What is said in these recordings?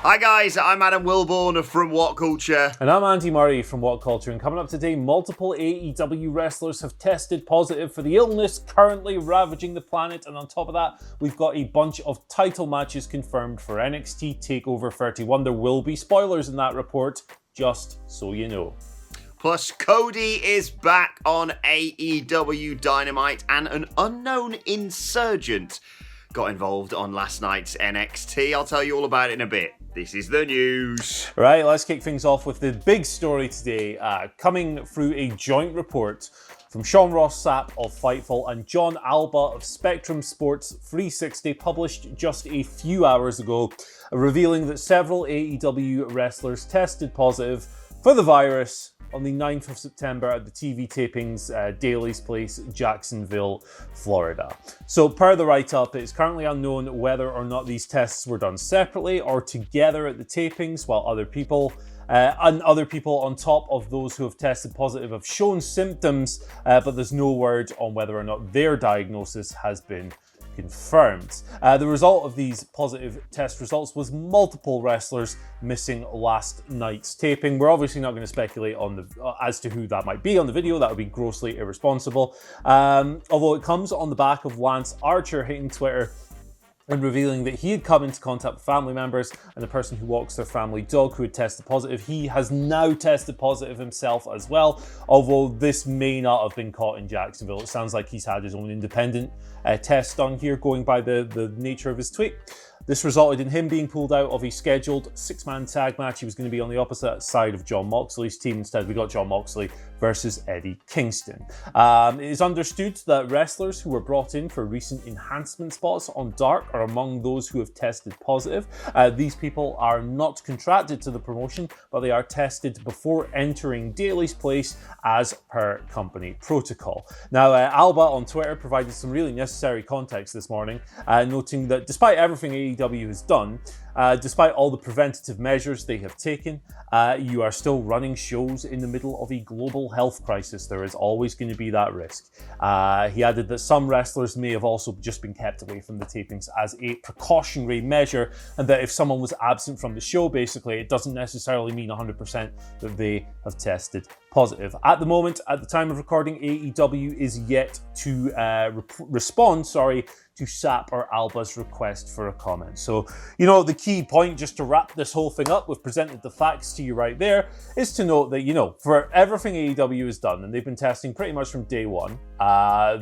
Hi guys, I'm Adam Wilborn from WhatCulture. And I'm Andy Murray from WhatCulture. And coming up today, multiple AEW wrestlers have tested positive for the illness currently ravaging the planet. And on top of that, we've got a bunch of title matches confirmed for NXT TakeOver 31. There will be spoilers in that report, just so you know. Plus, Cody is back on AEW Dynamite and an unknown Insurgent got involved on last night's NXT. I'll tell you all about it in a bit. This is the news. Right, let's kick things off with the big story today, coming through a joint report from Sean Ross Sapp of Fightful and John Alba of Spectrum Sports 360, published just a few hours ago, revealing that several AEW wrestlers tested positive for the virus on the 9th of September at the TV tapings, Daly's Place, Jacksonville, Florida. So per the write-up, it's currently unknown whether or not these tests were done separately or together at the tapings, while other people on top of those who have tested positive have shown symptoms, but there's no word on whether or not their diagnosis has been confirmed. The result of these positive test results was multiple wrestlers missing last night's taping. We're obviously not going to speculate on as to who that might be on the video. That would be grossly irresponsible. Although it comes on the back of Lance Archer hitting Twitter and revealing that he had come into contact with family members and the person who walks their family dog who had tested positive. He has now tested positive himself as well, although this may not have been caught in Jacksonville. It sounds like he's had his own independent test done here, going by the nature of his tweet. This resulted in him being pulled out of a scheduled 6-man tag match. He was going to be on the opposite side of Jon Moxley's team. Instead, we got Jon Moxley versus Eddie Kingston. It is understood that wrestlers who were brought in for recent enhancement spots on Dark are among those who have tested positive. These people are not contracted to the promotion, but they are tested before entering Daly's Place as per company protocol. Now, Alba on Twitter provided some really necessary context this morning, noting that despite everything AEW has done, despite all the preventative measures they have taken, you are still running shows in the middle of a global health crisis. There is always going to be that risk. He added that some wrestlers may have also just been kept away from the tapings as a precautionary measure, and that if someone was absent from the show, basically, it doesn't necessarily mean 100% that they have tested positive. At the moment, at the time of recording, AEW is yet to respond to Sapp or Alba's request for a comment. So, the key point, just to wrap this whole thing up, we've presented the facts to you right there, is to note that, for everything AEW has done, and they've been testing pretty much from day one,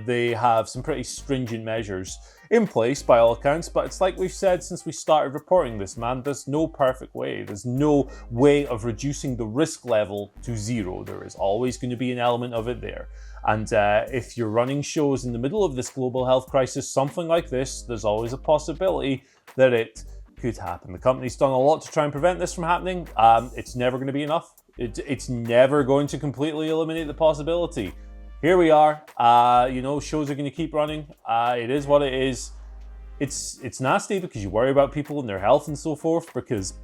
they have some pretty stringent measures in place by all accounts, but it's like we've said since we started reporting this, man, there's no perfect way. There's no way of reducing the risk level to zero. There is always going to be an element of it there. And if you're running shows in the middle of this global health crisis, something like this, there's always a possibility that it could happen. The company's done a lot to try and prevent this from happening. It's never going to be enough. It's never going to completely eliminate the possibility. Here we are. Shows are going to keep running. It is what it is. It's nasty because you worry about people and their health and so forth, because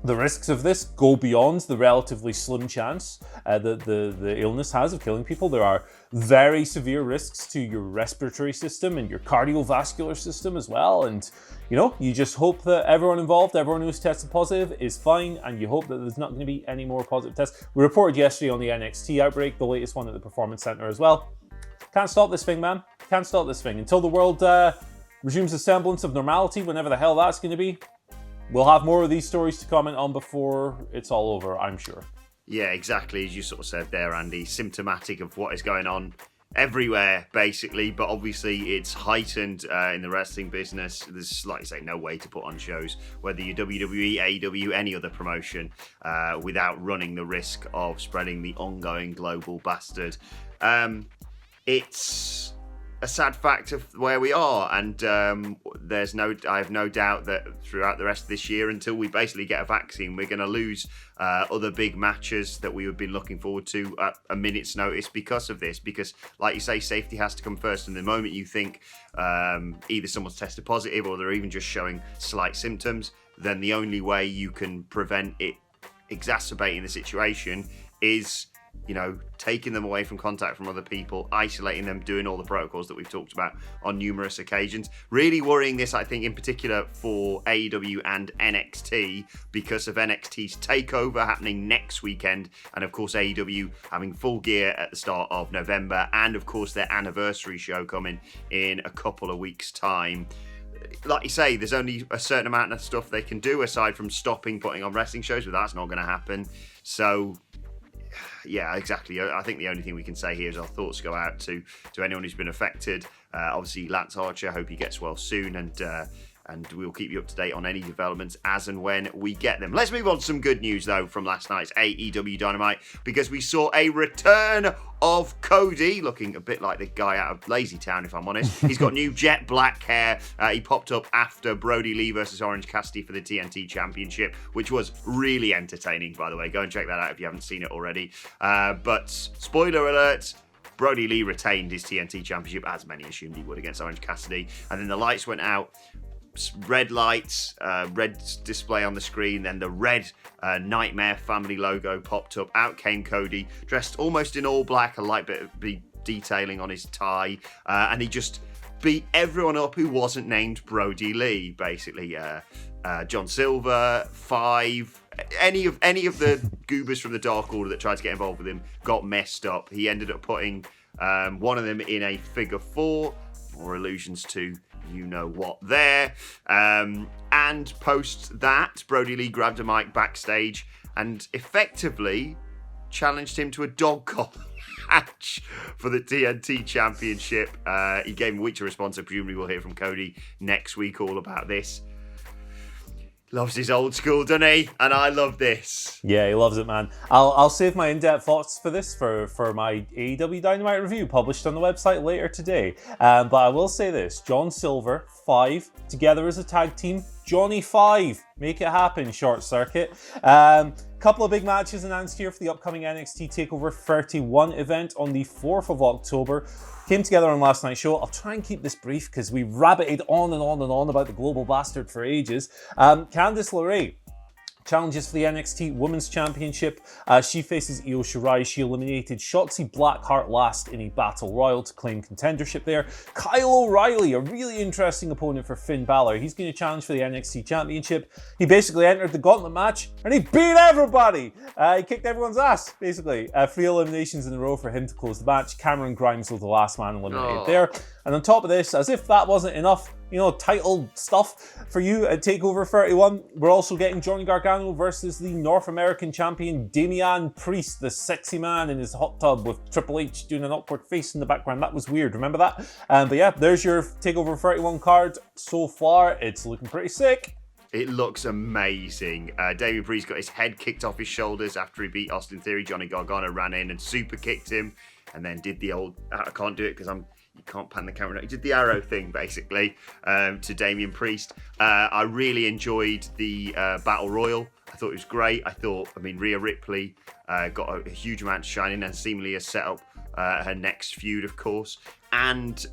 the risks of this go beyond the relatively slim chance that the illness has of killing people. There are very severe risks to your respiratory system and your cardiovascular system as well. And, you just hope that everyone involved, everyone who's tested positive is fine, and you hope that there's not going to be any more positive tests. We reported yesterday on the NXT outbreak, the latest one at the Performance Center as well. Can't stop this thing, man. Can't stop this thing. Until the world resumes a semblance of normality, whenever the hell that's going to be. We'll have more of these stories to comment on before it's all over, I'm sure. Yeah, exactly. As you sort of said there, Andy, symptomatic of what is going on everywhere, basically. But obviously, it's heightened in the wrestling business. There's, like you say, no way to put on shows, whether you're WWE, AEW, any other promotion, without running the risk of spreading the ongoing global bastard. It's a sad fact of where we are, and I have no doubt that throughout the rest of this year, until we basically get a vaccine, we're going to lose other big matches that we have been looking forward to at a minute's notice because of this. Because, like you say, safety has to come first, and the moment you think either someone's tested positive or they're even just showing slight symptoms, then the only way you can prevent it exacerbating the situation is taking them away from contact from other people, isolating them, doing all the protocols that we've talked about on numerous occasions. Really worrying this, I think, in particular for AEW and NXT because of NXT's TakeOver happening next weekend, and of course AEW having Full Gear at the start of November, and of course their anniversary show coming in a couple of weeks' time. Like you say, there's only a certain amount of stuff they can do aside from stopping putting on wrestling shows, but that's not going to happen. So yeah, exactly. I think the only thing we can say here is our thoughts go out to anyone who's been affected. Obviously, Lance Archer, I hope he gets well soon, and we'll keep you up to date on any developments as and when we get them. Let's move on to some good news, though, from last night's AEW Dynamite, because we saw a return of Cody, looking a bit like the guy out of Lazy Town, if I'm honest. He's got new jet black hair. He popped up after Brody Lee versus Orange Cassidy for the TNT Championship, which was really entertaining, by the way. Go and check that out if you haven't seen it already. But spoiler alert, Brody Lee retained his TNT Championship, as many assumed he would, against Orange Cassidy. And then the lights went out. Red lights, red display on the screen, then the red Nightmare family logo popped up. Out came Cody, dressed almost in all black, a light bit of detailing on his tie, and he just beat everyone up who wasn't named Brody Lee, basically. John Silver, Five, any of the goobers from the Dark Order that tried to get involved with him got messed up. He ended up putting one of them in a figure four, more allusions to you know what there. And post that, Brody Lee grabbed a mic backstage and effectively challenged him to a dog collar match for the TNT Championship. He gave him a week to respond, so presumably we'll hear from Cody next week all about this. Loves his old school, doesn't he? And I love this. Yeah, he loves it, man. I'll save my in-depth thoughts for this for my AEW Dynamite review published on the website later today. But I will say this: John Silver, Five, together as a tag team. Johnny Five, make it happen, Short Circuit. Couple of big matches announced here for the upcoming NXT TakeOver 31 event on the 4th of October. Came together on last night's show. I'll try and keep this brief because we rabbited on and on and on about the Global Bastard for ages. Candice LeRae challenges for the NXT Women's Championship. She faces Io Shirai. She eliminated Shotzi Blackheart last in a battle royal to claim contendership there. Kyle O'Reilly, a really interesting opponent for Finn Balor. He's going to challenge for the NXT Championship. He basically entered the gauntlet match and he beat everybody. He kicked everyone's ass, basically. 3 eliminations in a row for him to close the match. Cameron Grimes was the last man eliminated there. And on top of this, as if that wasn't enough, title stuff for you at TakeOver 31. We're also getting Johnny Gargano versus the North American champion Damian Priest, the sexy man in his hot tub with Triple H doing an awkward face in the background. That was weird, remember that? But yeah, there's your TakeOver 31 card so far. It's looking pretty sick. It looks amazing. Damian Priest got his head kicked off his shoulders after he beat Austin Theory. Johnny Gargano ran in and super kicked him and then did the old, I can't do it because you can't pan the camera. He did the arrow thing, basically, to Damian Priest. I really enjoyed the Battle Royal. I thought it was great. Rhea Ripley got a huge amount to shine in and seemingly has set up her next feud, of course. And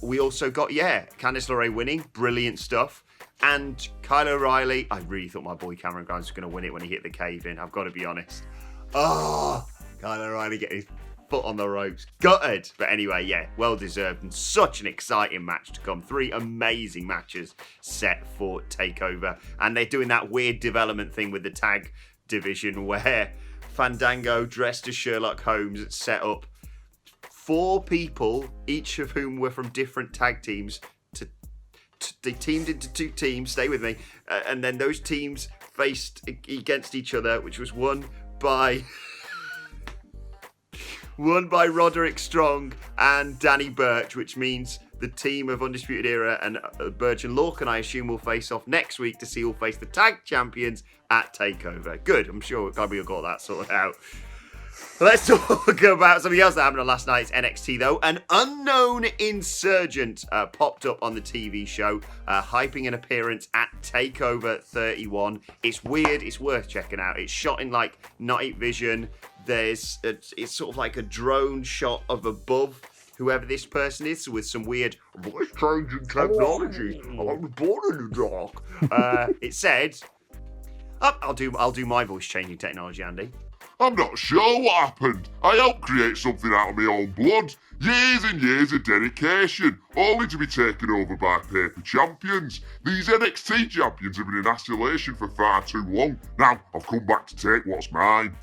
we also got, Candice LeRae winning. Brilliant stuff. And Kyle O'Reilly, I really thought my boy Cameron Grimes was going to win it when he hit the cave in. I've got to be honest. Kyle O'Reilly getting his foot on the ropes. Gutted. But anyway, well deserved and such an exciting match to come. 3 amazing matches set for TakeOver. And they're doing that weird development thing with the tag division where Fandango, dressed as Sherlock Holmes, set up 4 people, each of whom were from different tag teams. They teamed into 2 teams, stay with me, and then those teams faced against each other, which was won by Roderick Strong and Danny Burch, which means the team of Undisputed Era and Burch and Lorcan, I assume, will face off next week to see who'll face the tag champions at TakeOver. Good, I'm sure we'll got that sorted out. Let's talk about something else that happened on last night's NXT, though. An unknown Insurgent popped up on the TV show, hyping an appearance at TakeOver 31. It's weird. It's worth checking out. It's shot in, night vision. It's sort of like a drone shot of above whoever this person is, with some weird voice-changing technology. I was born in the dark. It said... I'll do my voice-changing technology, Andy. I'm not sure what happened. I helped create something out of my own blood. Years and years of dedication, only to be taken over by paper champions. These NXT champions have been in isolation for far too long. Now, I've come back to take what's mine.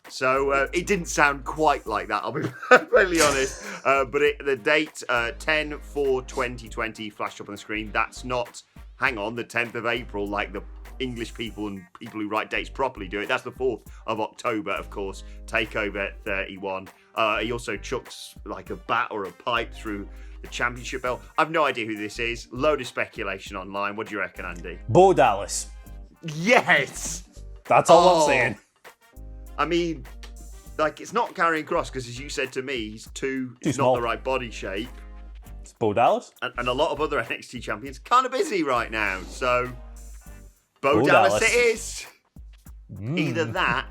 So it didn't sound quite like that, I'll be perfectly honest. But the date, 10/4/2020, flashed up on the screen. That's not, hang on, the 10th of April, like the English people and people who write dates properly do it. That's the 4th of October, of course. TakeOver 31. He also chucks like a bat or a pipe through the championship belt. I've no idea who this is. Load of speculation online. What do you reckon, Andy? Bo Dallas. Yes! That's all I'm saying. I mean, like, it's not carrying cross because, as you said to me, he's too small. not the right body shape. It's Bo Dallas. And a lot of other NXT champions kind of busy right now. So, Bo Dallas it is. Either that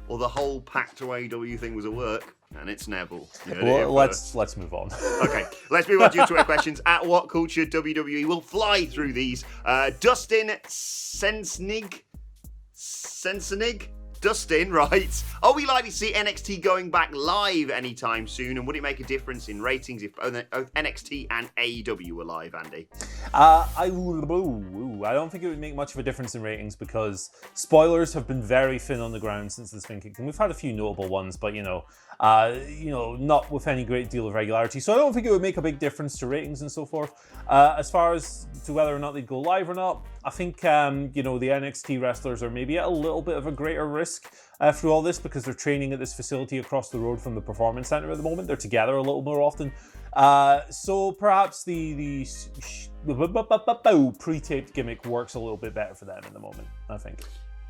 or the whole pack to AEW thing was a work, and it's Neville. Well, let's move on. Okay, let's move on to your Twitter questions. At WhatCulture WWE, we'll fly through these. Dustin Sensenig? Dustin writes, are we likely to see NXT going back live anytime soon? And would it make a difference in ratings if both NXT and AEW were live, Andy? I don't think it would make much of a difference in ratings because spoilers have been very thin on the ground since this thing kicked in. We've had a few notable ones, but not with any great deal of regularity. So I don't think it would make a big difference to ratings and so forth. As far as to whether or not they'd go live or not, I think the NXT wrestlers are maybe at a little bit of a greater risk through all this because they're training at this facility across the road from the Performance Center at the moment. They're together a little more often. So perhaps the pre-taped gimmick works a little bit better for them at the moment, I think.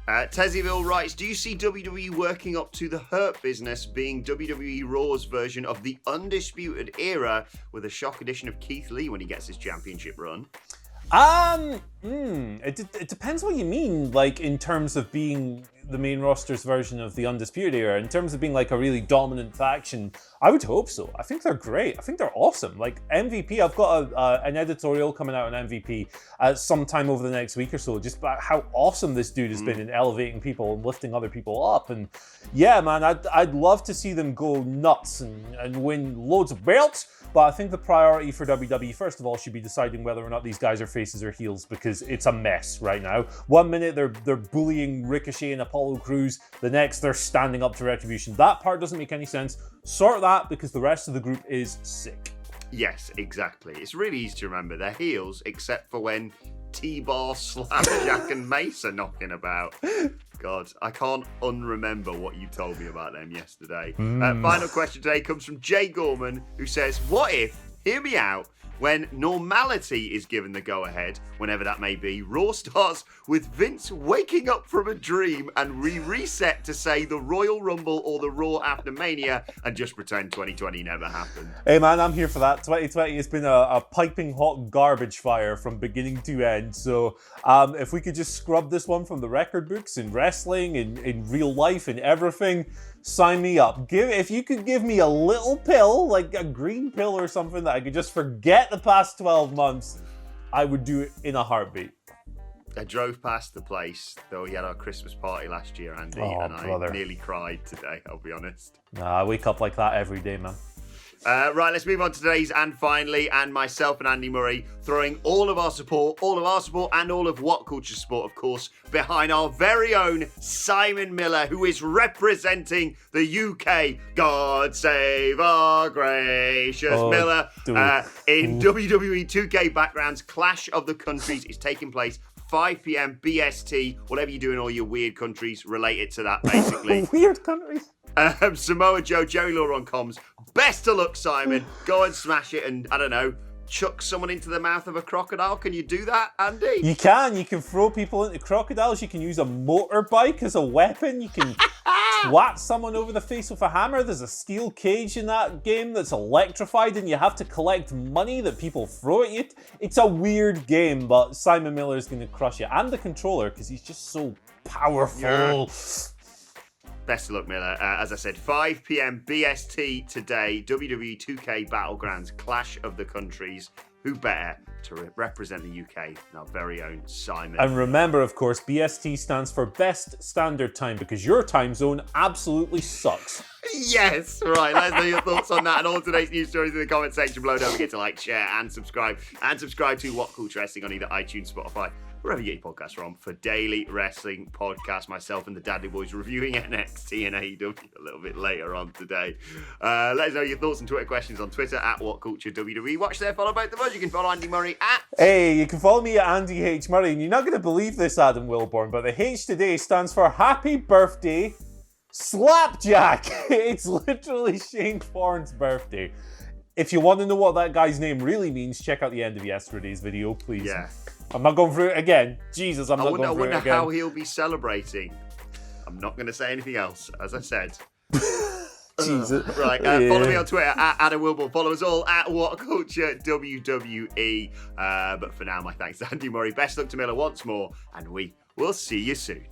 Tezzyville writes, do you see WWE working up to the Hurt Business being WWE Raw's version of the Undisputed Era with a shock edition of Keith Lee when he gets his championship run? It depends what you mean, like in terms of being the main roster's version of the Undisputed Era. In terms of being like a really dominant faction, I would hope so. I think they're great. I think they're awesome. Like MVP, I've got an editorial coming out on MVP sometime over the next week or so, just about how awesome this dude has been in elevating people and lifting other people up. And yeah, man, I'd love to see them go nuts and win loads of belts. But I think the priority for WWE, first of all, should be deciding whether or not these guys are faces or heels because it's a mess right now. 1 minute they're bullying Ricochet and Apollo Crews, the next they're standing up to Retribution. That part doesn't make any sense. Sort that because the rest of the group is sick. Yes, exactly. It's really easy to remember. They're heels except for when T-Bar, Slapjack and Mace are knocking about. God, I can't unremember what you told me about them yesterday. Final question today comes from Jay Gorman, who says, what if, hear me out, when normality is given the go-ahead, whenever that may be, Raw starts with Vince waking up from a dream and reset to say the Royal Rumble or the Raw after Mania and just pretend 2020 never happened. Hey man, I'm here for that. 2020 has been a piping hot garbage fire from beginning to end. So if we could just scrub this one from the record books in wrestling, in real life, in everything, sign me up. If you could give me a little pill, like a green pill or something that I could just forget the past 12 months, I would do it in a heartbeat. I drove past the place, though we had our Christmas party last year, Andy, and brother. I nearly cried today, I'll be honest. Nah, I wake up like that every day, man. Right, let's move on to today's And Finally, and myself and Andy Murray throwing all of our support and all of WhatCulture support, of course, behind our very own Simon Miller, who is representing the UK. God save our gracious Miller. In WWE 2K Backgrounds, Clash of the Countries is taking place 5 p.m. BST, whatever you do in all your weird countries related to that, basically. Weird countries? Samoa Joe, Jerry Lawler on comms. Best of luck, Simon. Go and smash it and, I don't know, chuck someone into the mouth of a crocodile. Can you do that, Andy? You can. You can throw people into crocodiles. You can use a motorbike as a weapon. You can twat someone over the face with a hammer. There's a steel cage in that game that's electrified and you have to collect money that people throw at you. It's a weird game, but Simon Miller is going to crush you. And the controller, because he's just so powerful. Yeah. Best of luck, Miller. As I said, 5 p.m. BST today, WWE 2K Battlegrounds, Clash of the Countries. who better to represent the UK than our very own Simon? And remember, of course, BST stands for Best Standard Time, because your time zone absolutely sucks. Yes, right. Let us know your thoughts on that and all today's news stories in the comment section below. Don't forget to like, share, and subscribe. And subscribe to What Culture Wrestling on either iTunes, Spotify, wherever you get your podcasts from, for daily wrestling podcasts. Myself and the Daddy Boys reviewing NXT and AEW a little bit later on today. Let us know your thoughts and Twitter questions on Twitter at WhatCultureWWE. Watch there, follow both of us. You can follow Andy Murray at... Hey, you can follow me at Andy H. Murray, and you're not going to believe this, Adam Wilborn, but the H today stands for Happy Birthday Slapjack. It's literally Shane Thorne's birthday. If you want to know what that guy's name really means, check out the end of yesterday's video, please. Yeah. I'm not going through it again. Jesus, I'm not going through it again. I wonder how he'll be celebrating. I'm not going to say anything else, as I said. Jesus. Right, follow me on Twitter at Adam Wilborn. Follow us all at WhatCultureWWE. But for now, my thanks to Andy Murray. Best luck to Miller once more, and we will see you soon.